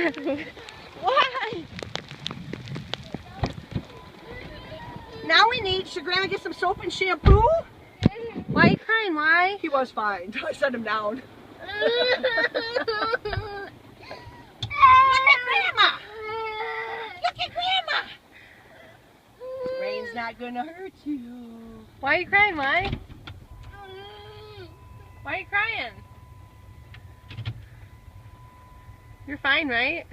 Why? Now we need, should Grandma get some soap and shampoo? Why are you crying? Why? He was fine. I set him down. Look at Grandma! Look at Grandma! Rain's not gonna hurt you. Why are you crying? Why? Why are you crying? You're fine, right?